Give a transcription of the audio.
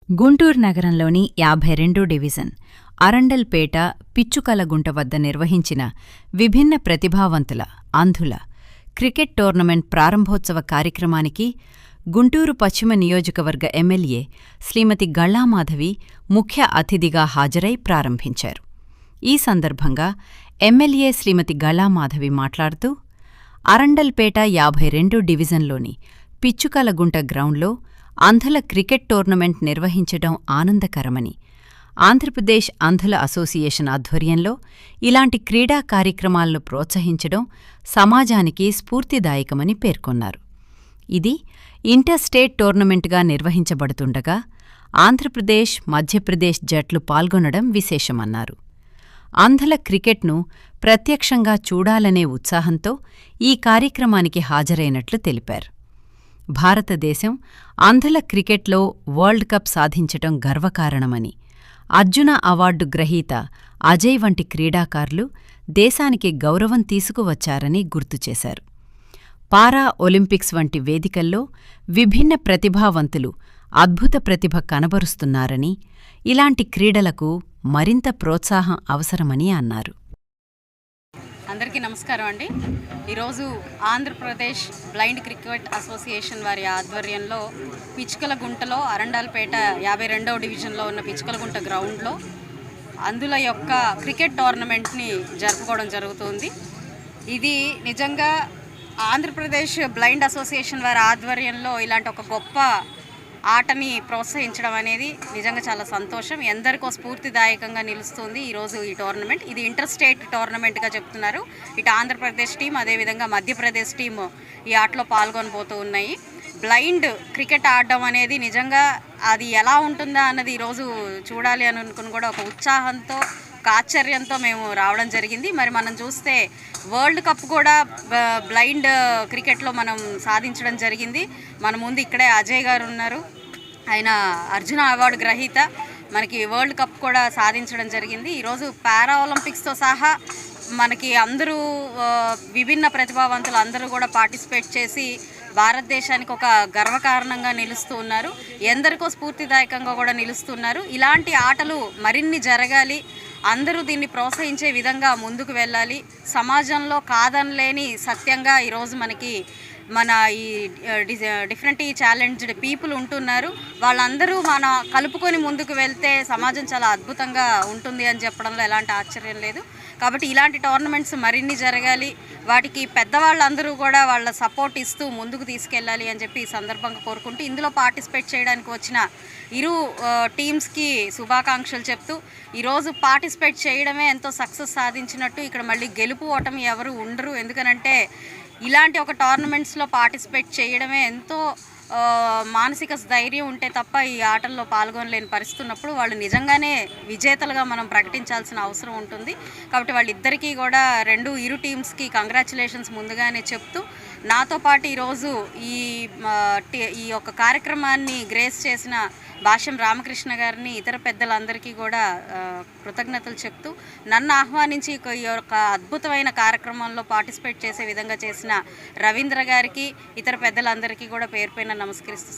గుంటూరు నగరంలోని 52 డివిజన్ అరండల్పేట పిచ్చుకలగుంట వద్ద నిర్వహించిన విభిన్న ప్రతిభావంతుల అంధుల క్రికెట్ టోర్నమెంట్ ప్రారంభోత్సవ కార్యక్రమానికి గుంటూరు పశ్చిమ నియోజకవర్గ ఎమ్మెల్యే శ్రీమతి గళ్లామాధవి ముఖ్య అతిథిగా హాజరై ప్రారంభించారు. ఈ సందర్భంగా ఎమ్మెల్యే శ్రీమతి గళ్లామాధవి మాట్లాడుతూ, అరండల్పేట 52 డివిజన్లోని పిచ్చుకలగుంట గ్రౌండ్లో అంధుల క్రికెట్ టోర్నమెంట్ నిర్వహించడం ఆనందకరమని, ఆంధ్రప్రదేశ్ అంధుల అసోసియేషన్ ఆధ్వర్యంలో ఇలాంటి క్రీడా కార్యక్రమాలను ప్రోత్సహించడం సమాజానికి స్ఫూర్తిదాయకమని పేర్కొన్నారు. ఇది ఇంటర్ స్టేట్ టోర్నమెంట్గా నిర్వహించబడుతుండగా ఆంధ్రప్రదేశ్, మధ్యప్రదేశ్ జట్లు పాల్గొనడం విశేషమన్నారు. అంధుల క్రికెట్ను ప్రత్యక్షంగా చూడాలనే ఉత్సాహంతో ఈ కార్యక్రమానికి హాజరైనట్లు తెలిపారు. భారతదేశం అంధుల క్రికెట్లో వరల్డ్ కప్ సాధించటం గర్వకారణమని, అర్జున అవార్డు గ్రహీత అజయ్ వంటి క్రీడాకారులు దేశానికి గౌరవం తీసుకువచ్చారని గుర్తుచేశారు. పారా ఒలింపిక్స్ వంటి వేదికల్లో విభిన్న ప్రతిభావంతులు అద్భుత ప్రతిభ కనబరుస్తున్నారని, ఇలాంటి క్రీడలకు మరింత ప్రోత్సాహం అవసరమని అన్నారు. అందరికీ నమస్కారం అండి. ఈరోజు ఆంధ్రప్రదేశ్ బ్లైండ్ క్రికెట్ అసోసియేషన్ వారి ఆధ్వర్యంలో పిచ్చుకలగుంటలో అరండల్పేట 52వ డివిజన్లో ఉన్న పిచ్చుకలగుంట గ్రౌండ్లో అంధుల యొక్క క్రికెట్ టోర్నమెంట్ని జరుపుకోవడం జరుగుతుంది. ఇది నిజంగా ఆంధ్రప్రదేశ్ బ్లైండ్ అసోసియేషన్ వారి ఆధ్వర్యంలో ఇలాంటి ఒక గొప్ప ఆటని ప్రోత్సహించడం అనేది నిజంగా చాలా సంతోషం. ఎందరికో స్ఫూర్తిదాయకంగా నిలుస్తుంది ఈరోజు ఈ టోర్నమెంట్. ఇది ఇంటర్ స్టేట్ టోర్నమెంట్గా చెప్తున్నారు. ఇటు ఆంధ్రప్రదేశ్ టీం, అదేవిధంగా మధ్యప్రదేశ్ టీం ఈ ఆటలో పాల్గొనబోతూ ఉన్నాయి. బ్లైండ్ క్రికెట్ ఆడడం అనేది నిజంగా అది ఎలా ఉంటుందా అన్నది ఈరోజు చూడాలి అని అనుకుని కూడా ఒక ఉత్సాహంతో, ఒక ఆశ్చర్యంతో మేము రావడం జరిగింది. మరి మనం చూస్తే వరల్డ్ కప్ కూడా బ్లైండ్ క్రికెట్లో మనం సాధించడం జరిగింది. మన ముందు ఇక్కడే అజయ్ గారు ఉన్నారు. ఆయన అర్జున అవార్డు గ్రహీత. మనకి వరల్డ్ కప్ కూడా సాధించడం జరిగింది. ఈరోజు పారా ఒలింపిక్స్తో సహా మనకి అందరూ విభిన్న ప్రతిభావంతులు అందరూ కూడా పార్టిసిపేట్ చేసి భారతదేశానికి ఒక గర్వకారణంగా నిలుస్తూ ఉన్నారు. ఎందరికో స్ఫూర్తిదాయకంగా కూడా నిలుస్తున్నారు. ఇలాంటి ఆటలు మరిన్ని జరగాలి. అందరూ దీన్ని ప్రోత్సహించే విధంగా ముందుకు వెళ్ళాలి. సమాజంలో కాదనలేని సత్యంగా ఈరోజు మనకి మన ఈ డిఫరెంట్ ఛాలెంజ్డ్ పీపుల్ ఉంటున్నారు. వాళ్ళందరూ మన కలుపుకొని ముందుకు వెళ్తే సమాజం చాలా అద్భుతంగా ఉంటుంది అని చెప్పడంలో ఎలాంటి ఆశ్చర్యం లేదు. కాబట్టి ఇలాంటి టోర్నమెంట్స్ మరిన్ని జరగాలి. వాటికి పెద్దవాళ్ళందరూ కూడా వాళ్ళ సపోర్ట్ ఇస్తూ ముందుకు తీసుకెళ్ళాలి అని చెప్పి ఈ సందర్భంగా కోరుకుంటూ, ఇందులో పార్టిసిపేట్ చేయడానికి వచ్చిన ఇరు టీమ్స్కి శుభాకాంక్షలు చెప్తూ, ఈరోజు పార్టిసిపేట్ చేయడమే ఎంతో సక్సెస్ సాధించినట్టు. ఇక్కడ మళ్ళీ గెలుపు ఓటమి ఎవరు ఉండరు. ఎందుకనంటే ఇలాంటి ఒక టోర్నమెంట్స్లో పార్టిసిపేట్ చేయడమే ఎంతో మానసిక ధైర్యం ఉంటే తప్ప ఈ ఆటల్లో పాల్గొనలేని పరిస్థితి ఉన్నప్పుడు వాళ్ళు నిజంగానే విజేతలుగా మనం ప్రకటించాల్సిన అవసరం ఉంటుంది. కాబట్టి వాళ్ళిద్దరికీ కూడా ఇరు టీమ్స్కి కంగ్రాచులేషన్స్ ముందుగానే చెప్తూ, నాతో పాటు ఈరోజు ఈ యొక్క కార్యక్రమాన్ని గ్రేస్ చేసిన భాష్యం రామకృష్ణ గారిని, ఇతర పెద్దలందరికీ కూడా కృతజ్ఞతలు చెప్తూ, నన్ను ఆహ్వానించి ఈ యొక్క అద్భుతమైన కార్యక్రమంలో పార్టిసిపేట్ చేసే విధంగా చేసిన రవీంద్ర గారికి, ఇతర పెద్దలందరికీ కూడా పేరు పైన నమస్కరిస్తూ